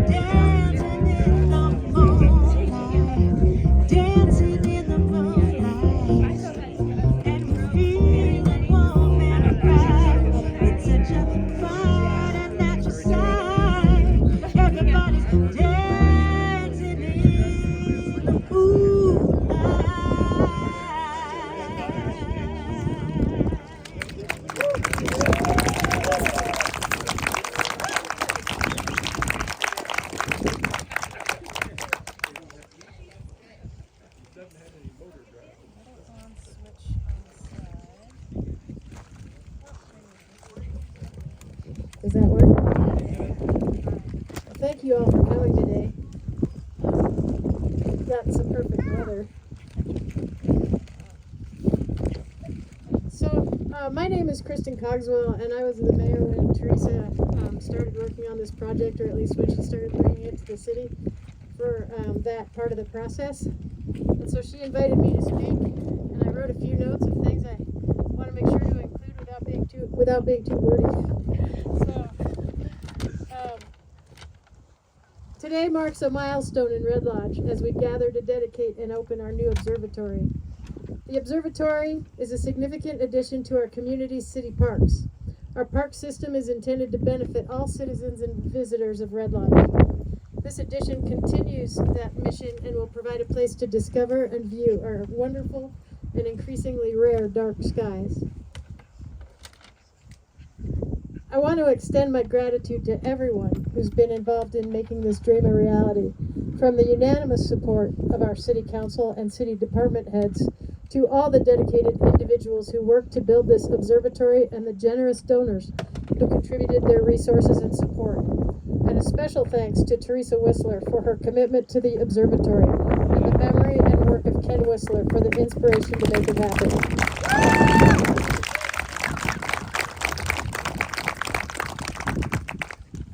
dancing in the moonlight, dancing in the moonlight, and we're feeling warm and bright. It's such a fine and natural sight. Everybody's dancing in the moonlight. Does that work? Thank you all for coming today. We've got some perfect weather. So, my name is Kristen Cogswell, and I was the mayor when Teresa started working on this project, or at least when she started bringing it to the city for that part of the process. And so she invited me to speak, and I wrote a few notes of things I want to make sure to include without being too wordy. So, today marks a milestone in Red Lodge as we gather to dedicate and open our new observatory. The observatory is a significant addition to our community's city parks. Our park system is intended to benefit all citizens and visitors of Red Lodge. This addition continues that mission and will provide a place to discover and view our wonderful and increasingly rare dark skies. I want to extend my gratitude to everyone who's been involved in making this dream a reality, from the unanimous support of our city council and city department heads to all the dedicated individuals who worked to build this observatory and the generous donors who contributed their resources and support. And a special thanks to Teresa Whistler for her commitment to the observatory and the memory and work of Ken Whistler for the inspiration to make it happen.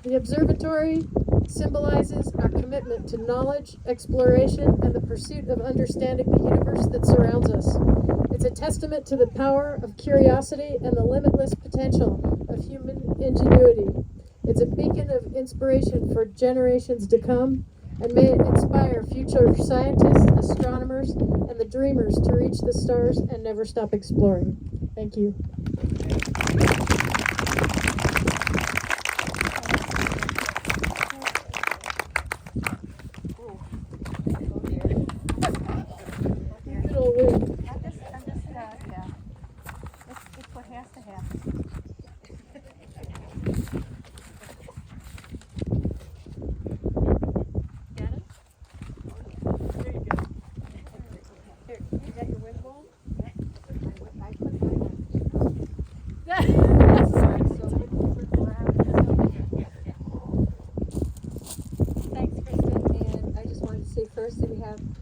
The observatory symbolizes our commitment to knowledge, exploration, and the pursuit of understanding the universe that surrounds us. It's a testament to the power of curiosity and the limitless potential of human ingenuity. It's a beacon of inspiration for generations to come, and may it inspire future scientists, astronomers, and the dreamers to reach the stars and never stop exploring. Thank you.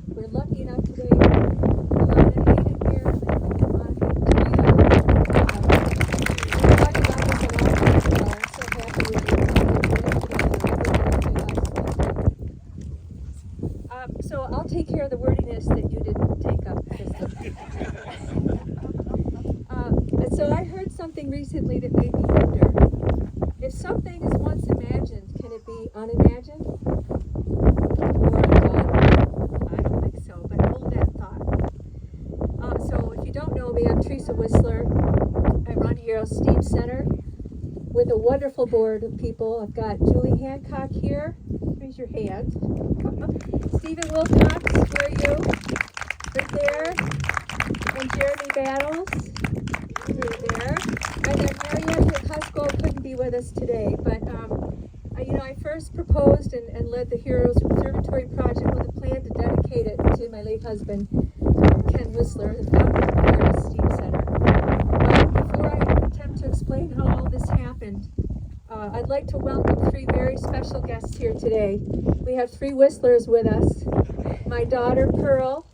We're lucky enough today. A lot of native here. So I'll take care of the wordiness that you didn't take up, Kristen. So I heard something recently that made me wonder. If something is once imagined, can it be unimagined? Or undone? I don't think so, but hold that thought. So if you don't know me, I'm Teresa Whistler. I run Hero Steam Center with a wonderful board of people. I've got Julie Hancock here. Raise your hand. Stephen Wilcox, where are you? Right there. And Jeremy Battles. Right there. And then Mariette Husko couldn't be with us today, but I first proposed and led the Heroes Observatory project with a plan to dedicate it to my late husband, Ken Whistler, the founder of the Heroes Steam Center. Before I attempt to explain how all this happened, I'd like to welcome three very special guests here today. We have three Whistlers with us. My daughter, Pearl,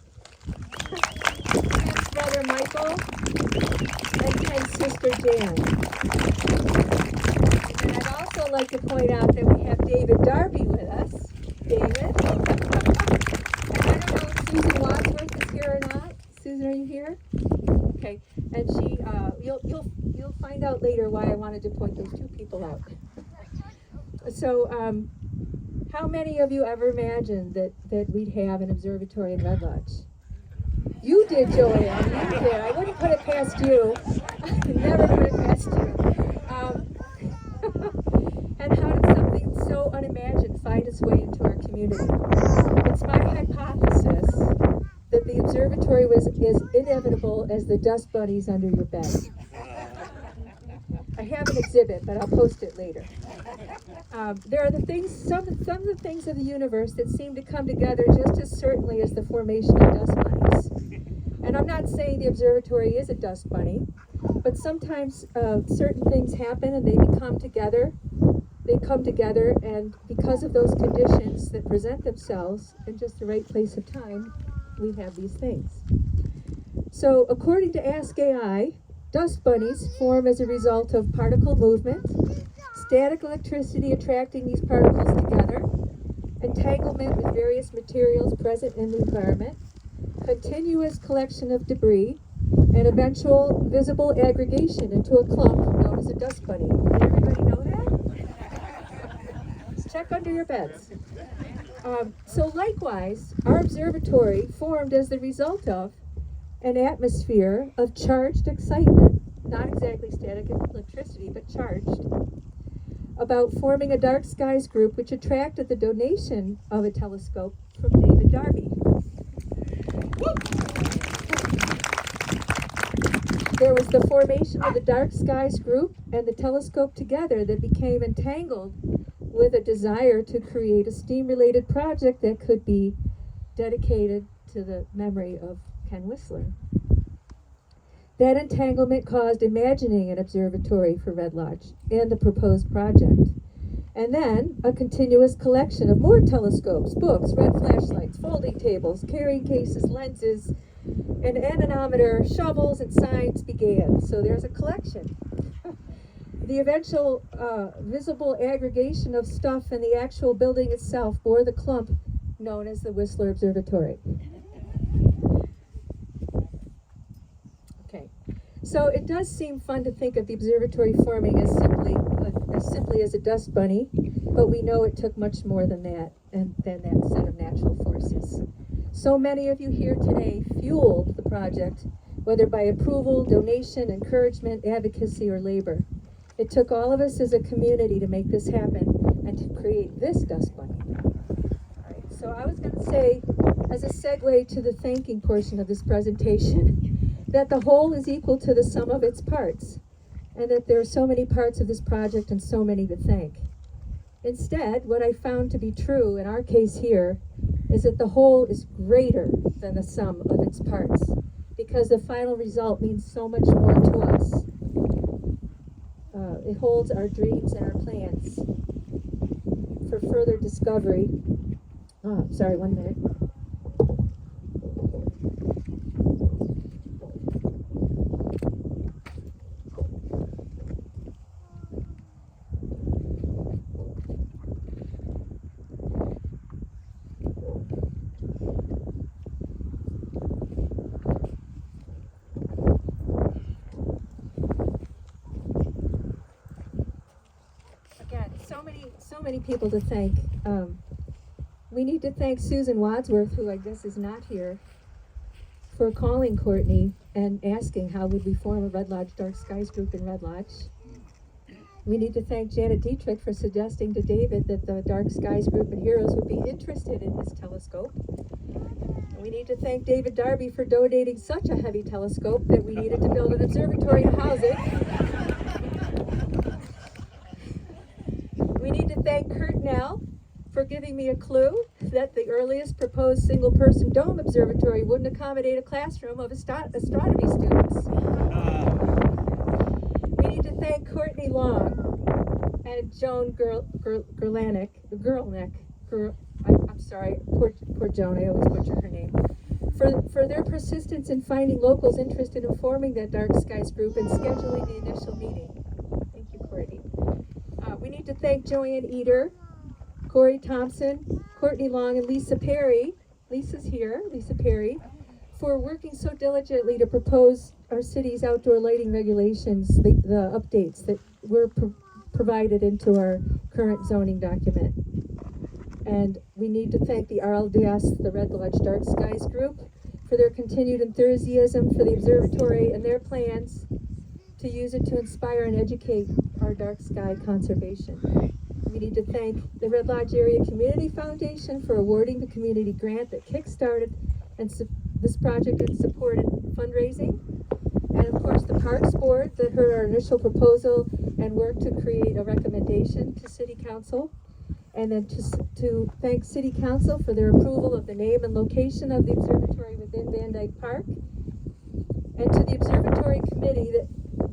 Ken's brother, Michael, and Ken's sister, Jan. And I'd also like to point out that we have David Darby with us. David. And I don't know if Susan Wadsworth is here or not. Susan, are you here? Okay. And she, you'll find out later why I wanted to point those two people out. So, How many of you ever imagined that we'd have an observatory in Red Lodge? You did, Joanne. You did. I wouldn't put it past you. Never put it past you. And how did something so unimagined find its way into our community? It's my hypothesis that the observatory was as inevitable as the dust bunnies under your bed. I have an exhibit, but I'll post it later. There are the things, some of the things of the universe that seem to come together just as certainly as the formation of dust bunnies. And I'm not saying the observatory is a dust bunny, but sometimes certain things happen and they come together. They come together, and because of those conditions that present themselves in just the right place of time, we have these things. So according to Ask AI, dust bunnies form as a result of particle movement, static electricity attracting these particles together, entanglement with various materials present in the environment, continuous collection of debris, and eventual visible aggregation into a clump known as a dust bunny. Did everybody know that? Check under your beds. So likewise, our observatory formed as the result of an atmosphere of charged excitement, not exactly static electricity, but charged, about forming a dark skies group which attracted the donation of a telescope from David Darby. There was the formation of the dark skies group and the telescope together that became entangled with a desire to create a steam-related project that could be dedicated to the memory of Ken Whistler. That entanglement caused imagining an observatory for Red Lodge and the proposed project. And then a continuous collection of more telescopes, books, red flashlights, folding tables, carrying cases, lenses, an anemometer, shovels, and signs began. So there's a collection. The eventual visible aggregation of stuff in the actual building itself bore the clump known as the Whistler Observatory. Okay, so it does seem fun to think of the observatory forming as simply as a dust bunny, but we know it took much more than that, and than that set of natural forces. So many of you here today fueled the project, whether by approval, donation, encouragement, advocacy, or labor. It took all of us as a community to make this happen and to create this dust bunny. All right, so I was going to say, as a segue to the thanking portion of this presentation, that the whole is equal to the sum of its parts, and that there are so many parts of this project and so many to thank. Instead, what I found to be true in our case here is that the whole is greater than the sum of its parts, because the final result means so much more to us. It holds our dreams and our plans for further discovery. Oh, sorry, 1 minute. So many people to thank. We need to thank Susan Wadsworth, who I guess is not here, for calling Courtney and asking how would we form a Red Lodge Dark Skies group in Red Lodge. We need to thank Janet Dietrich for suggesting to David that the Dark Skies group and Heroes would be interested in his telescope. And we need to thank David Darby for donating such a heavy telescope that we needed to build an observatory to house it. We need to thank Kurt Nell for giving me a clue that the earliest proposed single-person dome observatory wouldn't accommodate a classroom of astronomy students. We need to thank Courtney Long and Joan Gerlanick. I'm sorry, poor Joan, I always butcher her name. For their persistence in finding locals interested in forming that Dark Skies group and scheduling the initial meeting. Thank you, Courtney. We need to thank Joanne Eder, Corey Thompson, Courtney Long, and Lisa Perry. Lisa's here, Lisa Perry, for working so diligently to propose our city's outdoor lighting regulations, the updates that were provided into our current zoning document. And we need to thank the RLDS, the Red Lodge Dark Skies group, for their continued enthusiasm for the observatory and their plans to use it to inspire and educate our dark sky conservation. We need to thank the Red Lodge Area Community Foundation for awarding the community grant that kickstarted this project and supported fundraising. And of course, the Parks Board that heard our initial proposal and worked to create a recommendation to City Council. And then to thank City Council for their approval of the name and location of the observatory within Van Dyke Park. And to the Observatory Committee that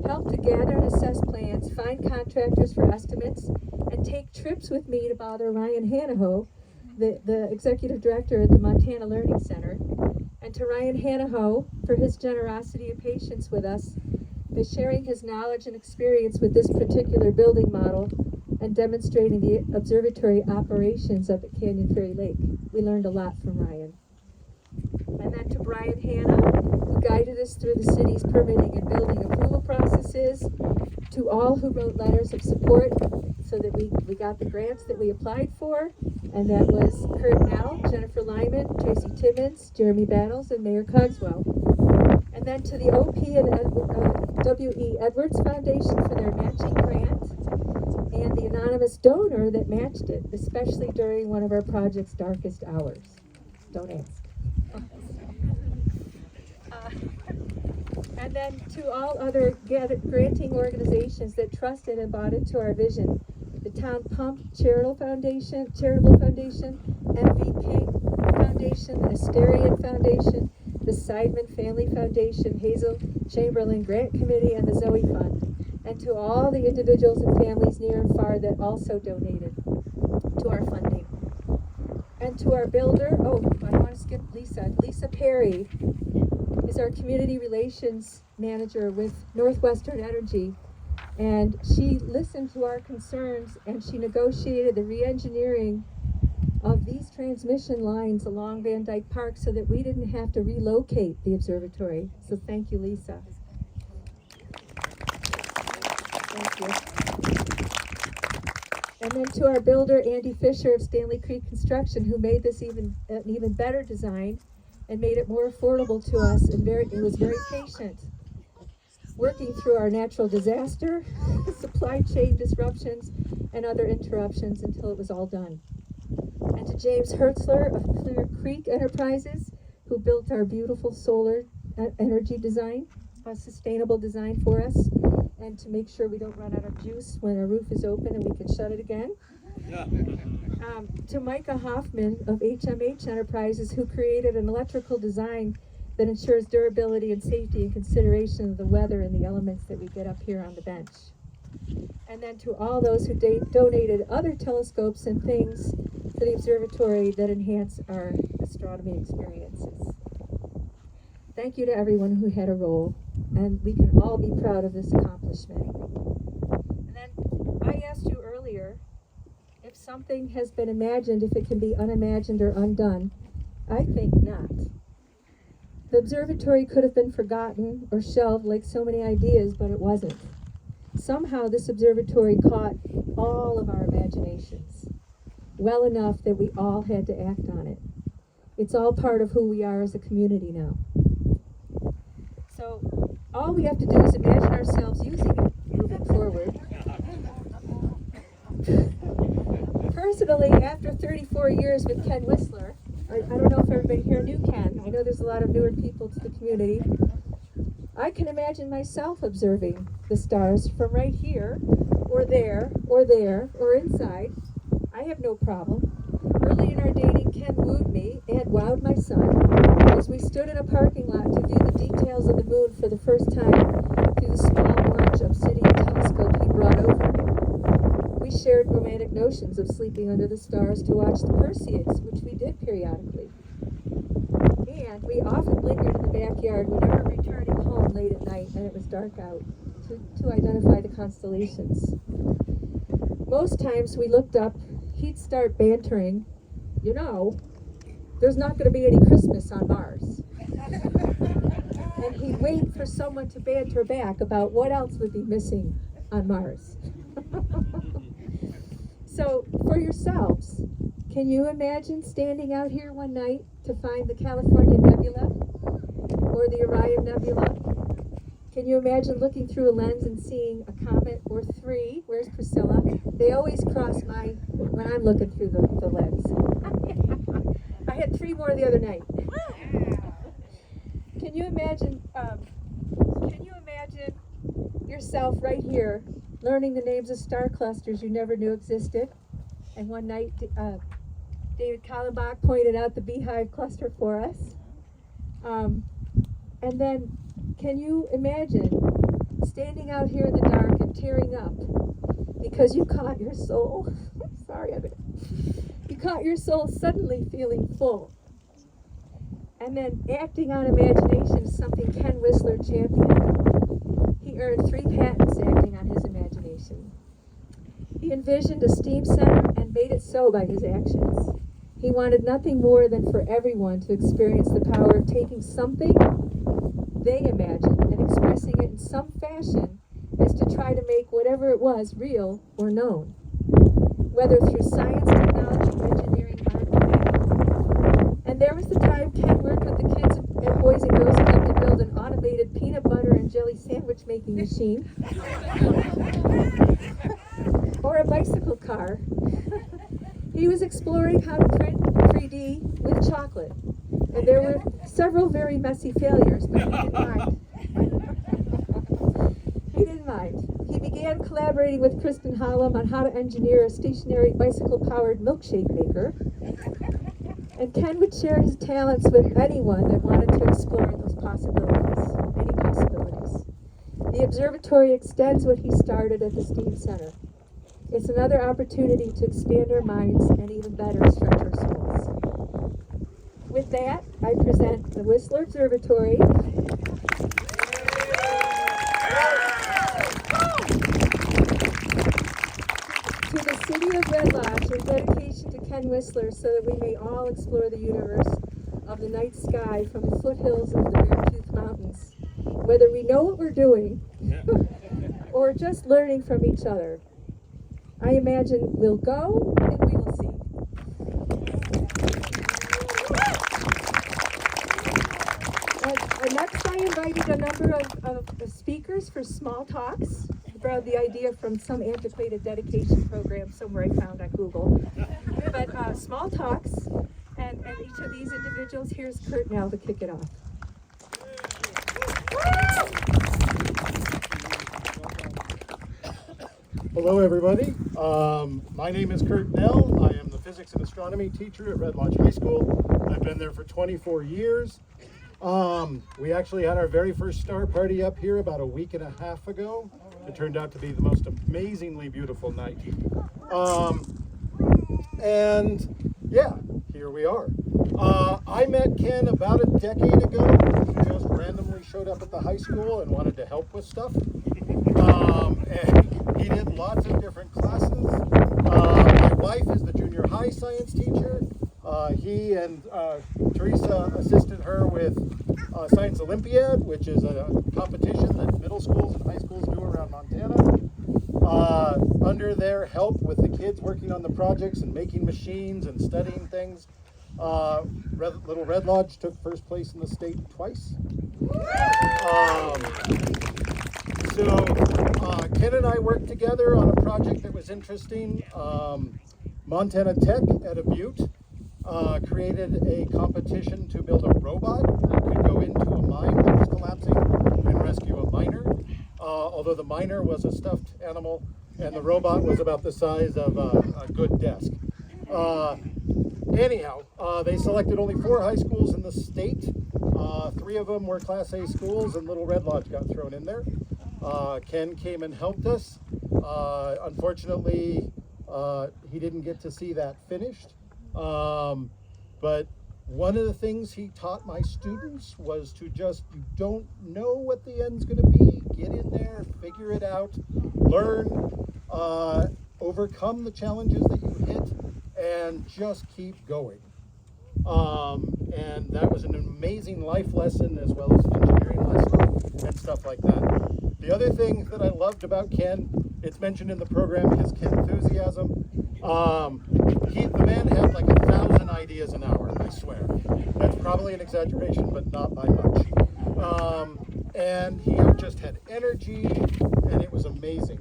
helped to gather and assess plans, find contractors for estimates, and take trips with me to bother Ryan Hanaho, the Executive Director at the Montana Learning Center. And to Ryan Hanaho for his generosity and patience with us by sharing his knowledge and experience with this particular building model and demonstrating the observatory operations up at Canyon Ferry Lake. We learned a lot from Ryan. And then to Brian Hanna, who guided us through the city's permitting and building approval processes, to all who wrote letters of support so that we got the grants that we applied for, and that was Kurt Nell, Jennifer Lyman, Tracy Timmons, Jeremy Battles, and Mayor Cogswell. And then to the OP and W.E. Edwards Foundation for their matching grant, and the anonymous donor that matched it, especially during one of our project's darkest hours. Don't ask. And then to all other granting organizations that trusted and bought into our vision, the Town Pump Charitable Foundation, MV King Foundation, the Asterian Foundation, the Seidman Family Foundation, Hazel Chamberlain Grant Committee, and the Zoe Fund. And to all the individuals and families near and far that also donated to our funding. And to our builder, I don't want to skip Lisa. Lisa Perry is our community relations manager with Northwestern Energy. And she listened to our concerns and she negotiated the re-engineering of these transmission lines along Van Dyke Park so that we didn't have to relocate the observatory. So thank you, Lisa. Thank you. And then to our builder, Andy Fisher of Stanley Creek Construction, who made this an even better design and made it more affordable to us, and it was very patient, working through our natural disaster, supply chain disruptions, and other interruptions until it was all done. And to James Hertzler of Clear Creek Enterprises, who built our beautiful solar energy design, a sustainable design for us, and to make sure we don't run out of juice when our roof is open and we can shut it again. To Micah Hoffman of HMH Enterprises, who created an electrical design that ensures durability and safety in consideration of the weather and the elements that we get up here on the bench. And then to all those who donated other telescopes and things for the observatory that enhance our astronomy experiences. Thank you to everyone who had a role, and we can all be proud of this accomplishment. And then I asked you earlier if something has been imagined, if it can be unimagined or undone. I think not. The observatory could have been forgotten or shelved like so many ideas, but it wasn't. Somehow this observatory caught all of our imaginations well enough that we all had to act on it. It's all part of who we are as a community now. So all we have to do is imagine ourselves using it moving forward. Personally, after 34 years with Ken Whistler, I don't know if everybody here knew Ken. I know there's a lot of newer people to the community. I can imagine myself observing the stars from right here, or there, or inside. I have no problem. Early in our dating, Ken wooed me and wowed my son as we stood in a parking lot to view the details of the moon for the first time through the small orange obsidian telescope he brought over. We shared romantic notions of sleeping under the stars to watch the Perseids, which we did periodically. And we often lingered in the backyard whenever returning home late at night and it was dark out to identify the constellations. Most times we looked up, he'd start bantering, you know, there's not going to be any Christmas on Mars. And he'd wait for someone to banter back about what else would be missing on Mars. So, for yourselves, can you imagine standing out here one night to find the California Nebula or the Orion Nebula? Can you imagine looking through a lens and seeing a comet or three? Where's Priscilla? They always cross my when I'm looking through the lens. I had three more the other night. Can you imagine? Yourself right here, learning the names of star clusters you never knew existed? And one night, David Kallenbach pointed out the Beehive cluster for us. And then, can you imagine standing out here in the dark and tearing up because you caught your soul? Sorry, you caught your soul suddenly feeling full. And then acting on imagination is something Ken Whistler championed. He earned 3 patents acting on his imagination. He envisioned a STEAM center and made it so by his actions. He wanted nothing more than for everyone to experience the power of taking something they imagined and expressing it in some fashion as to try to make whatever it was real or known, whether through science, technology, engineering, art, or math. And there was the time Ken worked with the kids at Boys and Girls Club to build an automated peanut butter and jelly sandwich making machine, or a bicycle car. He was exploring how to print 3D with chocolate, and there were several very messy failures, but he didn't mind. He didn't mind. He began collaborating with Kristen Hallam on how to engineer a stationary bicycle-powered milkshake maker, and Ken would share his talents with anyone that wanted to explore those possibilities, any possibilities. The Observatory extends what he started at the STEAM Center. It's another opportunity to expand our minds and even better stretch our souls. With that, I present the Whistler Observatory to the City of Red Lodge in dedication to Ken Whistler so that we may all explore the universe of the night sky from the foothills of the Beartooth Mountains, whether we know what we're doing or just learning from each other. I imagine we'll go and we will see. And next I invited a number of speakers for small talks. I borrowed the idea from some antiquated dedication program somewhere I found on Google. But small talks, and each of these individuals, here's Kurt now to kick it off. Hello, everybody. My name is Kurt Nell. I am the physics and astronomy teacher at Red Lodge High School. I've been there for 24 years. We actually had our very first star party up here about a week and a half ago. It turned out to be the most amazingly beautiful night. And yeah, here we are. I met Ken about a decade ago. He just randomly showed up at the high school and wanted to help with stuff. And he did lots of different classes. My wife is the junior high science teacher. He and Teresa assisted her with Science Olympiad, which is a competition that middle schools and high schools do around Montana. Under their help with the kids working on the projects and making machines and studying things, Little Red Lodge took first place in the state twice. So Ken and I worked together on a project that was interesting. Montana Tech at Butte created a competition to build a robot that could go into a mine that was collapsing and rescue a miner. Although the miner was a stuffed animal and the robot was about the size of a good desk. Anyhow, they selected only 4 high schools in the state. 3 of them were Class A schools, and Little Red Lodge got thrown in there. Ken came and helped us. Unfortunately, he didn't get to see that finished. But one of the things he taught my students was to just, you don't know what the end's going to be. Get in there, figure it out, learn, overcome the challenges that you hit, and just keep going. And that was an amazing life lesson as well as an engineering lesson and stuff like that. The other thing that I loved about Ken, it's mentioned in the program, his enthusiasm. The man had like 1,000 ideas an hour, I swear. That's probably an exaggeration, but not by much. And he just had energy, and it was amazing.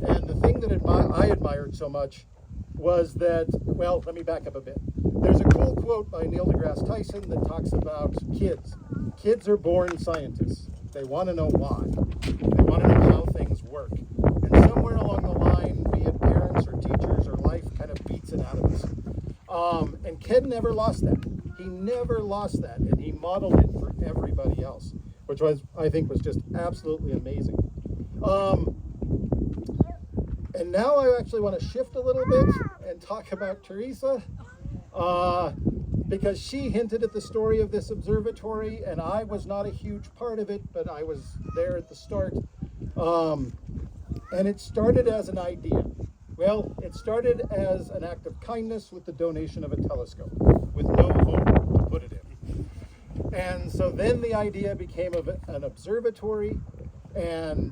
And the thing that I admired so much was that, well, let me back up a bit. There's a cool quote by Neil deGrasse Tyson that talks about kids. Kids are born scientists. They want to know why. They want to know how things work. And somewhere along the line, be it parents or teachers or life, kind of beats it out of us. And Ken never lost that. He never lost that, and he modeled it for everybody else, which I think was just absolutely amazing. And now I actually want to shift a little bit and talk about Teresa, because she hinted at the story of this observatory, and I was not a huge part of it, but I was there at the start. And it started as an idea. Well, it started as an act of kindness with the donation of a telescope, with no home to put it in. And so then the idea became of an observatory, and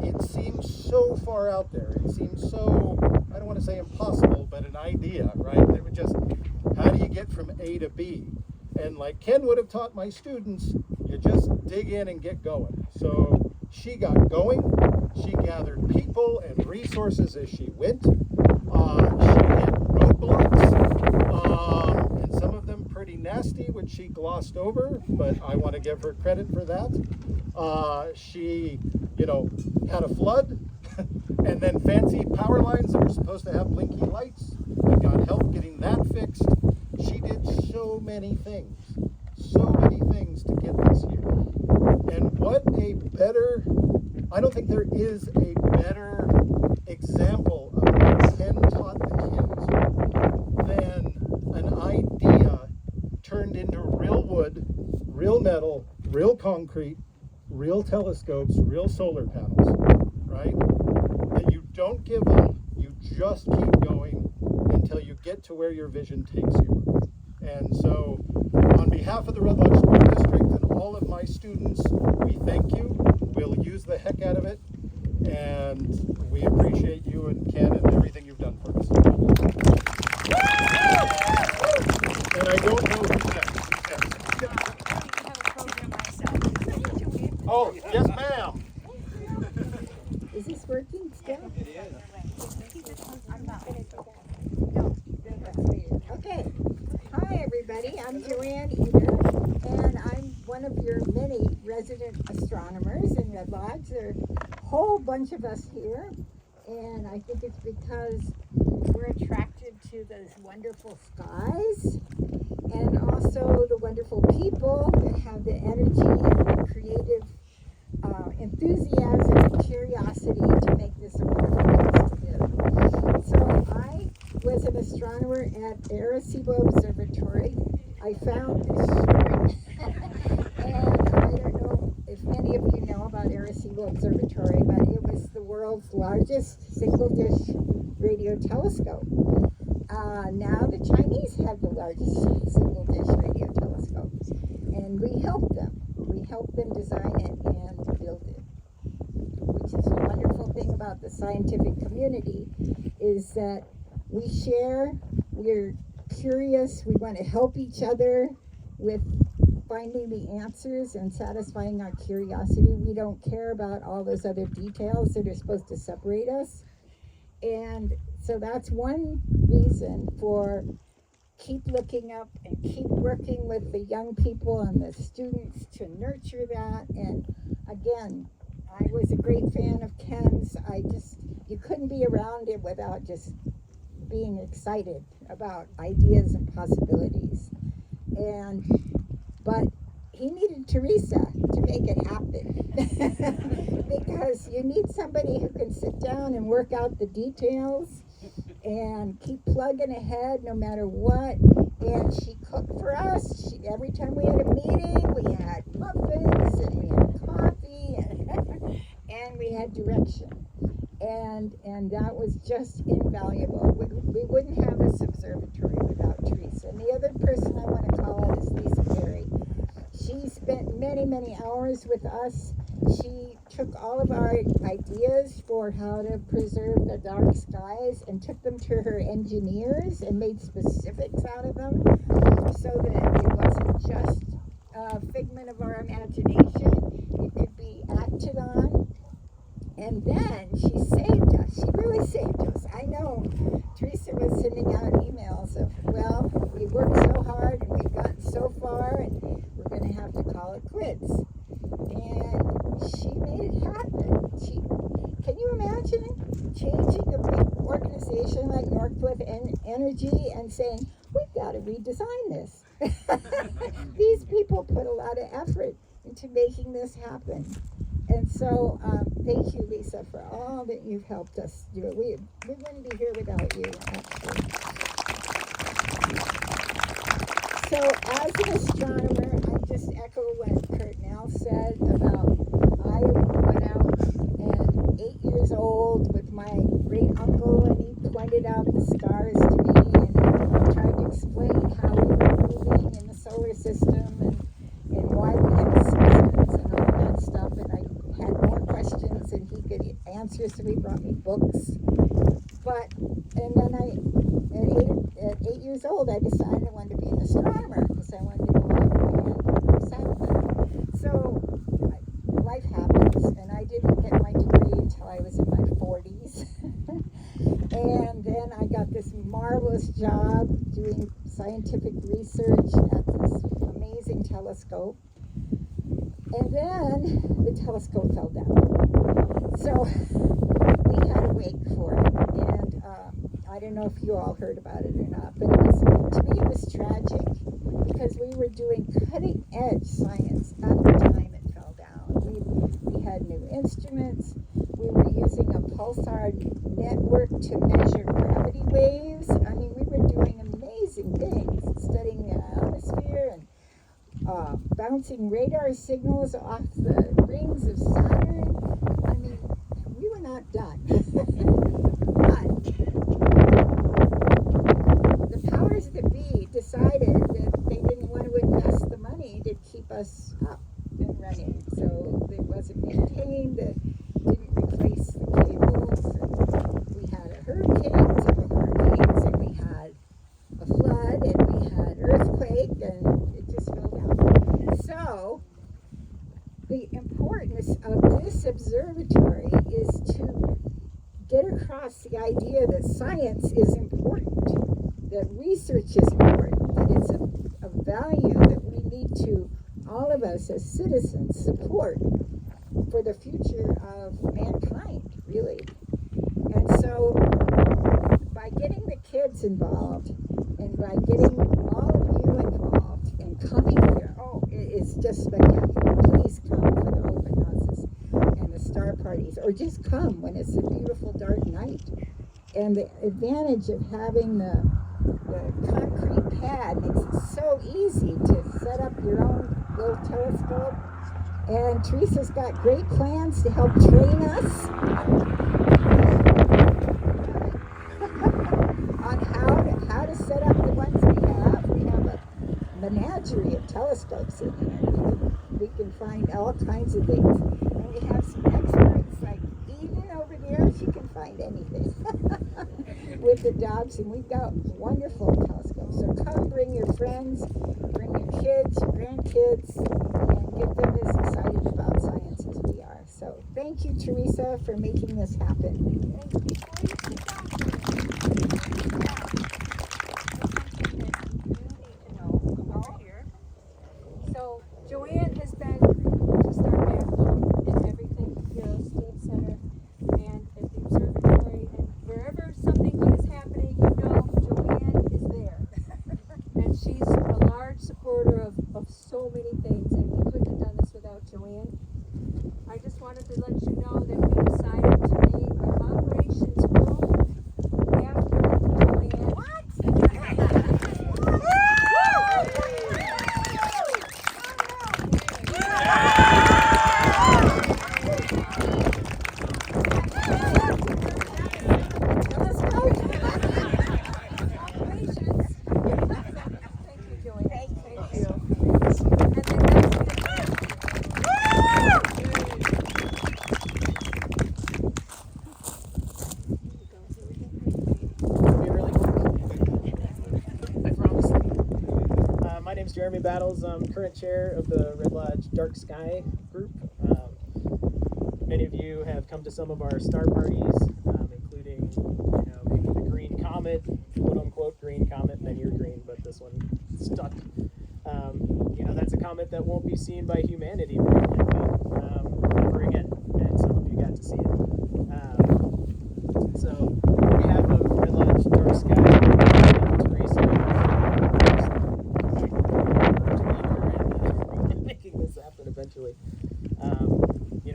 it seems so far out there. It seems so, I don't want to say impossible, but an idea, right? It would just, how do you get from A to B? And like Ken would have taught my students, you just dig in and get going. So she got going. She gathered people and resources as she went. She hit roadblocks, and some of them pretty nasty, which she glossed over, but I want to give her credit for that. She, had a flood, and then fancy power lines that were supposed to have blinky lights. I got help getting that fixed. She did so many things to get this here. And what a better, I don't think there is a better example of what Ken taught the kids than an idea turned into real wood, real metal, real concrete, real telescopes, real solar panels, right? That you don't give up, you just keep going until you get to where your vision takes you. And so, on behalf of the Red Lodge School District and all of my students, we thank you. We'll use the heck out of it, and we appreciate you and Ken and everything you've done for us. And I don't know who's next. Oh, yes, ma'am. Is this working still? It is. Okay. Hi, everybody. I'm Joanne Eder, and I'm one of your many resident astronomers in Red Lodge. There are a whole bunch of us here, and I think it's because we're attracted to those wonderful skies and also the wonderful people that have the energy and the creative enthusiasm and curiosity to make this a wonderful place to live. So I was an astronomer at Arecibo Observatory. I found this shirt, and I don't know if many of you know about Arecibo Observatory, but it was the world's largest single-dish radio telescope. Now the Chinese have the largest single-dish radio telescope, and we helped them. We helped them design it and build it, which is the wonderful thing about the scientific community is that we share, we're curious, we want to help each other with finding the answers and satisfying our curiosity. We don't care about all those other details that are supposed to separate us. And so that's one reason for keep looking up and keep working with the young people and the students to nurture that. And again, I was a great fan of Ken's. You couldn't be around it without just being excited about ideas and possibilities. But he needed Teresa to make it happen. Because you need somebody who can sit down and work out the details and keep plugging ahead no matter what. And she cooked for us. Every time we had a meeting, we had muffins and we had coffee and we had direction. And that was just invaluable. We wouldn't have this observatory without Teresa. And the other person I want to call out is Lisa Berry. She spent many, many hours with us. She took all of our ideas for how to preserve the dark skies and took them to her engineers and made specifics out of them so that it wasn't just a figment of our imagination. It could be acted on. And then she saved us. She really saved us. I know Teresa was sending out emails of, well, we worked so hard and we've gotten so far and we're going to have to call it quits. And she made it happen. Can you imagine changing a big organization like Northcliffe Energy and saying, we've got to redesign this? These people put a lot of effort into making this happen. And so thank you, Lisa, for all that you've helped us do it. We wouldn't be here without you, actually. So as an astronomer, I just echo what Kurt Nell said about I went out and 8 years old with my great uncle, and he pointed out the stars to me and tried to explain how we were moving in the solar system and why we had seasons and all that stuff. And I had more questions and he could answer, so he brought me books. And then at 8 years old, I decided I wanted to be an astronomer because I wanted to go out and satellite. So life happens, and I didn't get my degree until I was in my 40s. And then I got this marvelous job doing scientific research at this amazing telescope. And then the telescope fell down. So we had to wait for it. And I don't know if you all heard about it or not, but to me it was tragic because we were doing cutting edge science at the time it fell down. We had new instruments. We were using a pulsar network to measure gravity waves. I mean, we were doing amazing things, studying the atmosphere and bouncing radar signals off the rings of Saturn. I mean, we were not done. But the powers that be decided that they didn't want to invest the money to keep us up and running. So it wasn't maintained, it didn't replace the cables. And we had a hurricane, several hurricanes, and we had a flood, and we had earthquake, and it just fell down. So the importance of this observatory is to get across the idea that science is important, that research is important, that it's a value that we need to, all of us as citizens, support for the future of mankind, really. And so by getting the kids involved and by getting all of you involved and coming here, it's just spectacular. Please come for the open houses and the star parties, or just come when it's a beautiful dark night. And the advantage of having the concrete pad makes it so easy to set up your own little telescope. And Teresa's got great plans to help train us on how to set up the ones we have. We have a menagerie of telescopes in here. We can find all kinds of things. And we have some experts like Eden over there. She can find anything with the dogs. And we've got wonderful telescopes. So come bring your friends, bring your kids, your grandkids, and get them as excited about science as we are. So thank you, Teresa, for making this happen. So Joanne has been just our map and everything here at State Center and at the observatory, and wherever something good is happening, Joanne is there. And she's a large supporter of so many things, and we couldn't have done this without Joanne. I just wanted to let you know that we decided to name our operations room after Joanne. What? name's Jeremy Battles. I'm current chair of the Red Lodge Dark Sky group. Many of you have come to some of our star parties, including, maybe the Green Comet, quote unquote Green Comet. Many are green, but this one stuck. That's a comet that won't be seen by humanity very likely, ever again, and some of you got to see it. So, on behalf of Red Lodge Dark Sky, Teresa, making this happen eventually.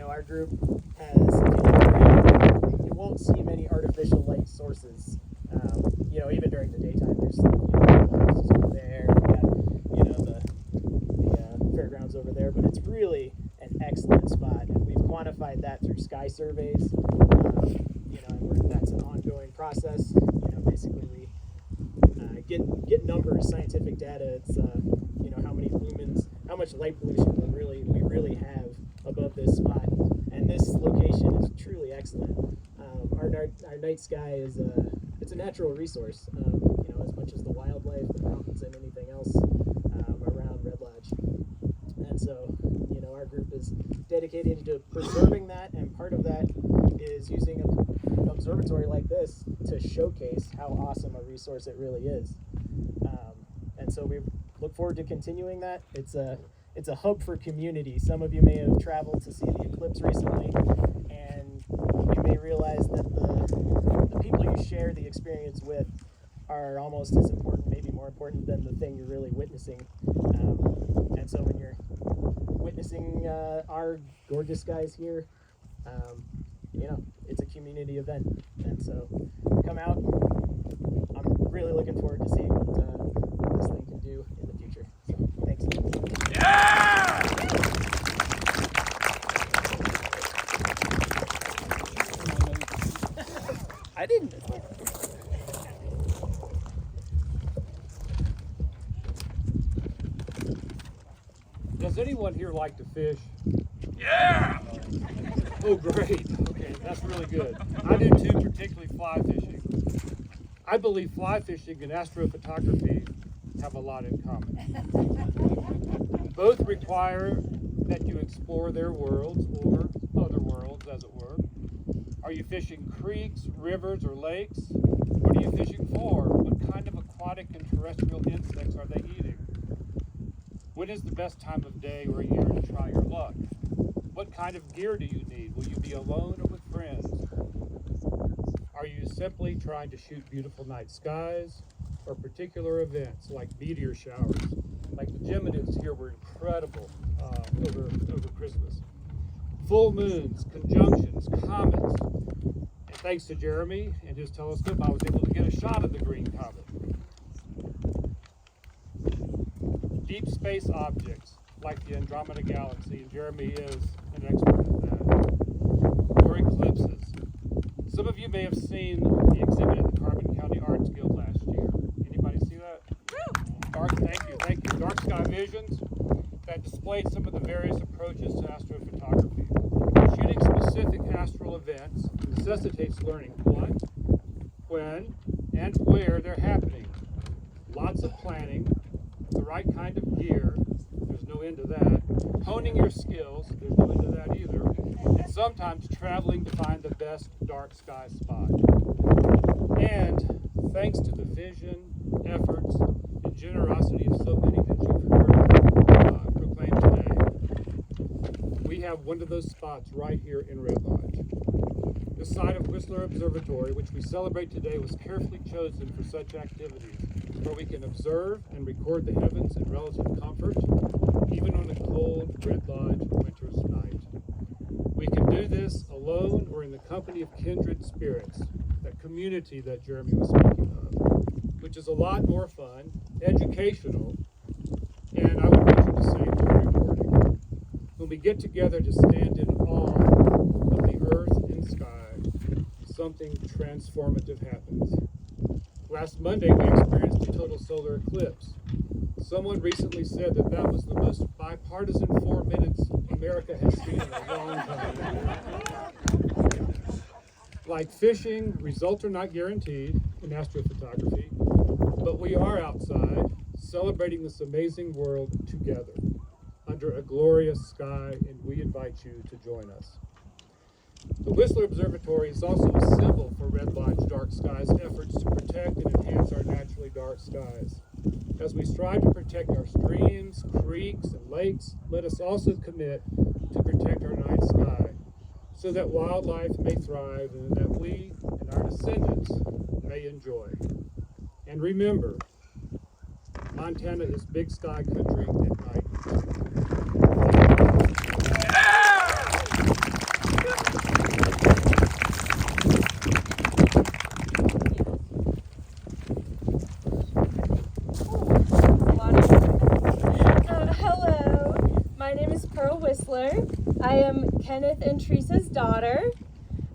Our group has, you won't see many artificial light sources, even during the daytime. There's, houses over there, we got, the fairgrounds over there, but it's really an excellent spot, and we've quantified that through sky surveys, and that's an ongoing process. Basically we get numbers, scientific data. It's how many lumens, how much light pollution we really have above this spot, and this location is truly excellent. Our night sky is it's a natural resource, as much as the wildlife, the mountains, and anything else around Red Lodge. And so, our group is dedicated to preserving that, and part of that is using an observatory like this to showcase how awesome a resource it really is. And so we look forward to continuing that. It's a hub for community. Some of you may have traveled to see the eclipse recently, and you may realize that the people you share the experience with are almost as important, maybe more important than the thing you're really witnessing. And so when you're witnessing our gorgeous skies here, it's a community event. And so come out. I'm really looking forward to seeing what this thing can do in the future. So thanks. Yeah! I didn't. Does anyone here like to fish? Yeah! Oh, great. Okay, that's really good. I do too, particularly fly fishing. I believe fly fishing and astrophotography have a lot in common. Both require that you explore their worlds, or other worlds, as it were. Are you fishing creeks, rivers, or lakes? What are you fishing for? What kind of aquatic and terrestrial insects are they eating? When is the best time of day or year to try your luck? What kind of gear do you need? Will you be alone or with friends? Are you simply trying to shoot beautiful night skies, or particular events like meteor showers? Like the Geminis here were incredible over Christmas. Full moons, conjunctions, comets. And thanks to Jeremy and his telescope, I was able to get a shot of the green comet. Deep space objects like the Andromeda Galaxy, and Jeremy is an expert at that, or eclipses. Some of you may have seen the exhibit at the Carbon County Arts Guild last year. Anybody see that? Thank you. Dark Sky Visions that displayed some of the various approaches to astrophotography. Shooting specific astral events necessitates learning what, when, and where they're happening. Lots of planning, the right kind of gear, there's no end to that. Honing your skills, there's no end to that either. And sometimes traveling to find the best dark sky spot. And thanks to the vision, efforts, and generosity of so many that you've heard proclaimed today, we have one of those spots right here in Red Lodge. The site of Whistler Observatory, which we celebrate today, was carefully chosen for such activities, where we can observe and record the heavens in relative comfort, even on a cold Red Lodge winter's night. We can do this alone or in the company of kindred spirits, that community that Jeremy was speaking of, which is a lot more fun, educational, and I would venture to say more rewarding. When we get together to stand in awe of the earth and sky, something transformative happens. Last Monday, we experienced a total solar eclipse. Someone recently said that that was the most bipartisan 4 minutes America has seen in a long time. Like fishing, results are not guaranteed in astrophotography, but we are outside, celebrating this amazing world together under a glorious sky, and we invite you to join us. The Whistler Observatory is also a symbol for Red Lodge Dark Skies' efforts to protect and enhance our naturally dark skies. As we strive to protect our streams, creeks, and lakes, let us also commit to protect our night sky so that wildlife may thrive and that we and our descendants may enjoy. And remember, Montana is big sky country at night. Hello, my name is Pearl Whistler. I am Kenneth and Teresa's daughter.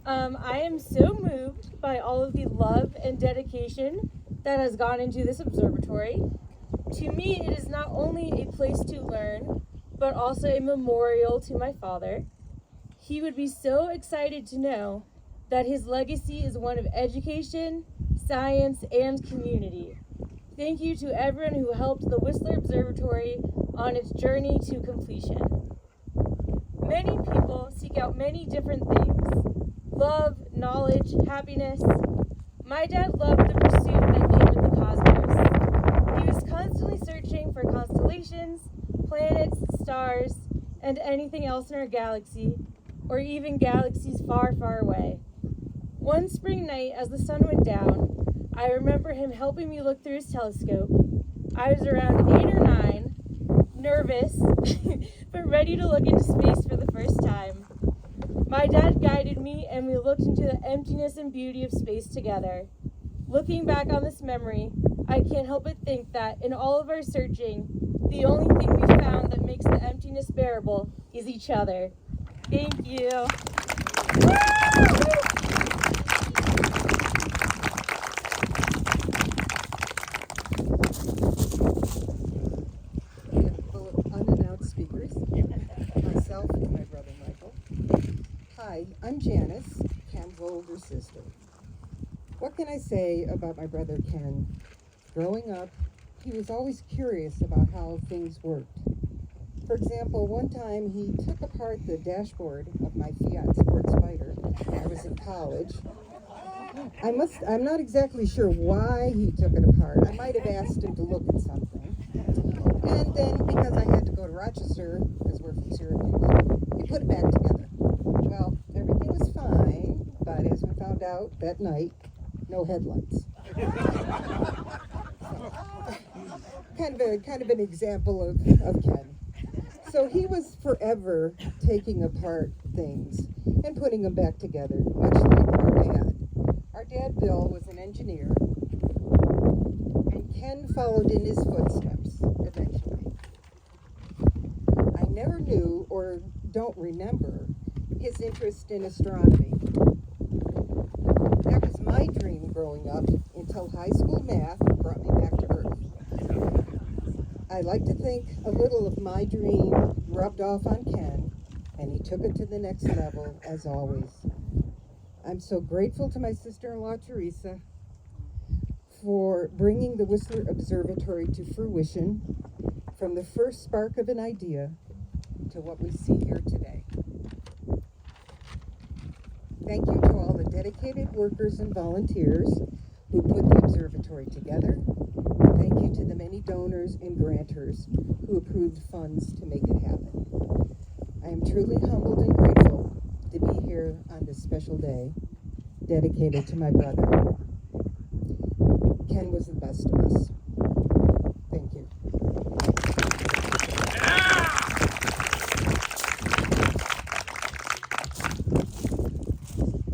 I am so moved by all of the love and dedication that has gone into this observatory. To me, it is not only a place to learn, but also a memorial to my father. He would be so excited to know that his legacy is one of education, science, and community. Thank you to everyone who helped the Whistler Observatory on its journey to completion. Many people seek out many different things: love, knowledge, happiness. My dad loved the pursuit that came with the cosmos. He was constantly searching for constellations, planets, stars, and anything else in our galaxy, or even galaxies far, far away. One spring night, as the sun went down, I remember him helping me look through his telescope. I was around 8 or 9, nervous, but ready to look into space for the first time. My dad guided me, and we looked into the emptiness and beauty of space together. Looking back on this memory, I can't help but think that in all of our searching, the only thing we found that makes the emptiness bearable is each other. Thank you. Full of unannounced speakers, myself and my brother Michael. Hi, I'm Janice, Ken's older sister. What can I say about my brother Ken? Growing up, he was always curious about how things worked. For example, one time he took apart the dashboard of my Fiat Sport Spider when I was in college. I'm not exactly sure why he took it apart. I might have asked him to look at something. And then, because I had to go to Rochester, because we're from Syracuse, he put it back together. Well, everything was fine, but as we found out that night, no headlights. Kind of an example of Ken. So he was forever taking apart things and putting them back together, much like our dad. Our dad, Bill, was an engineer, and Ken followed in his footsteps eventually. I never knew or don't remember his interest in astronomy. That was my dream growing up until high school math brought me back to Earth. I like to think a little of my dream rubbed off on Ken, and he took it to the next level, as always. I'm so grateful to my sister-in-law, Teresa, for bringing the Whistler Observatory to fruition, from the first spark of an idea to what we see here today. Thank you to all the dedicated workers and volunteers who put the observatory together. Thank you to the many donors and grantors who approved funds to make it happen. I am truly humbled and grateful to be here on this special day dedicated to my brother. Ken was the best of us. Thank you.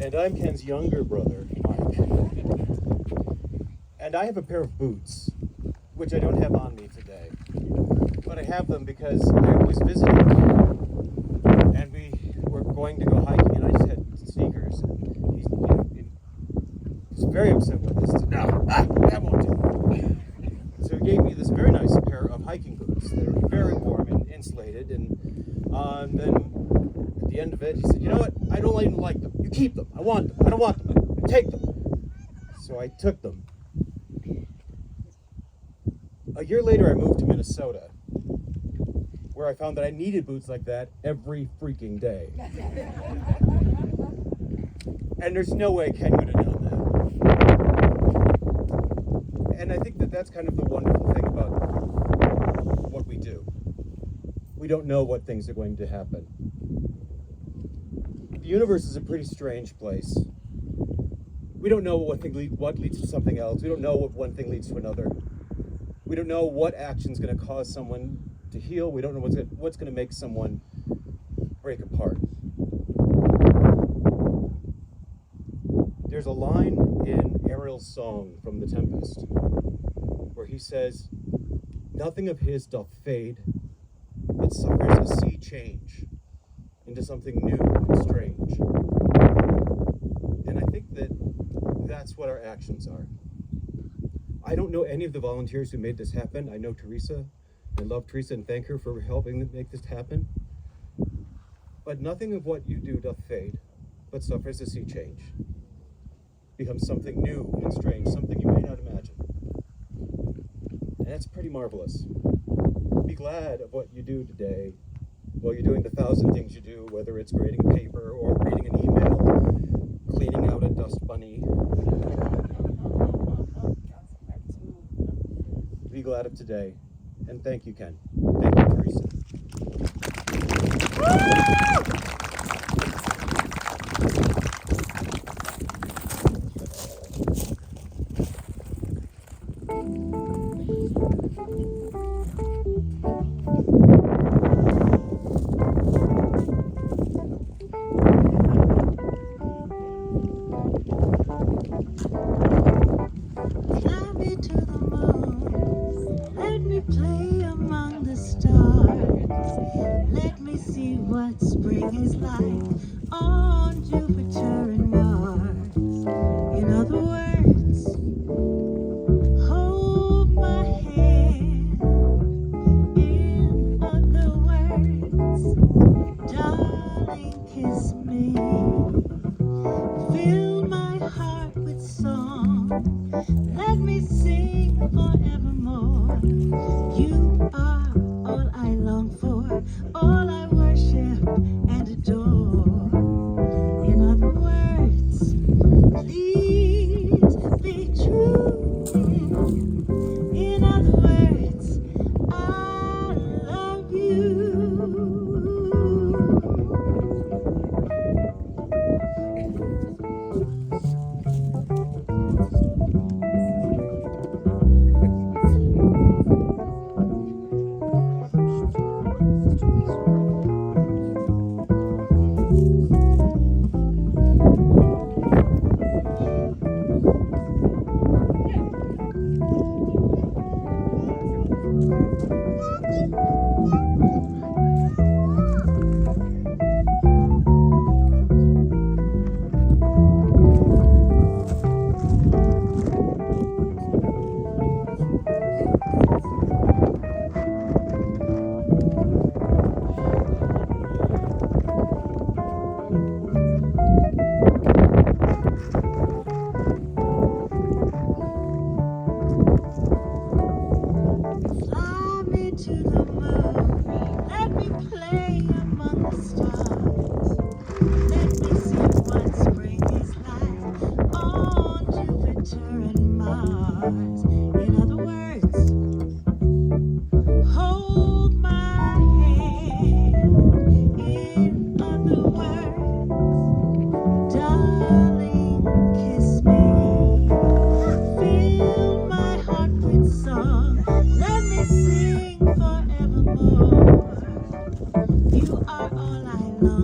And I'm Ken's younger brother, Mike. And I have a pair of boots, which I don't have on me today. But I have them because I was visiting him, and we were going to go hiking, and I just had sneakers. And he's very upset with this. No, that won't do. So he gave me this very nice pair of hiking boots that are very warm and insulated. And then at the end of it, he said, "You know what? I don't even like them. You keep them. I want them. I don't want them. Take them." So I took them. A year later, I moved to Minnesota, where I found that I needed boots like that every freaking day. And there's no way Ken would have known that. And I think that that's kind of the wonderful thing about what we do. We don't know what things are going to happen. The universe is a pretty strange place. We don't know what leads to something else. We don't know what one thing leads to another. We don't know what action's going to cause someone to heal. We don't know what's going to make someone break apart. There's a line in Ariel's song from The Tempest where he says, "Nothing of his doth fade, but suffers a sea change into something new and strange." And I think that that's what our actions are. I don't know any of the volunteers who made this happen. I know Teresa. I love Teresa and thank her for helping make this happen. But nothing of what you do doth fade, but suffers a sea change. Becomes something new and strange, something you may not imagine. And that's pretty marvelous. Be glad of what you do today while you're doing the 1,000 things you do, whether it's grading a paper or reading an email, cleaning out a dust bunny. Be glad of today. And thank you, Ken. Thank you, Teresa. Fly me to the moon. Let me play among the stars. Let me see what spring is like on Jupiter and Mars. In other words, hold my hand. In other words, darling, kiss me. Fill my heart with song. Let me sing forevermore. You are all I long for, all I worship and adore. In other words, please be true. In other words, I love you. Fly me to the moon. Let me play among the stars. Let me see what spring is like on Jupiter and Mars. In other words, hold my hand. In other words, darling, kiss me. Fill my heart with song. Let me sing forevermore. You are all I long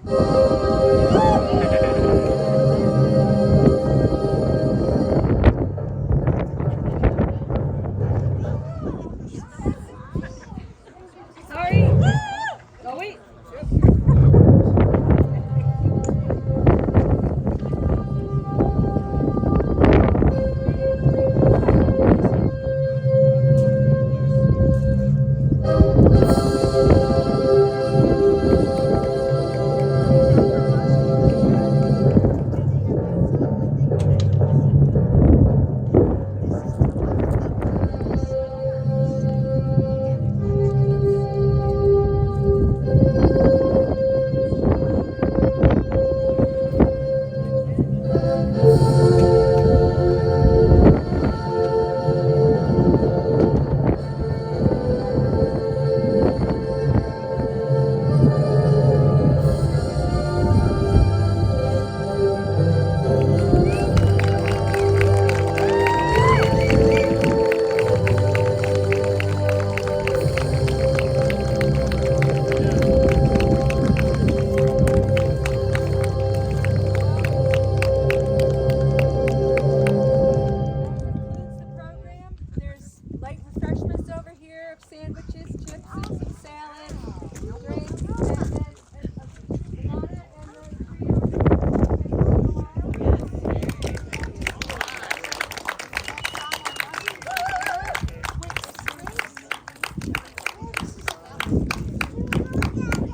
Oh,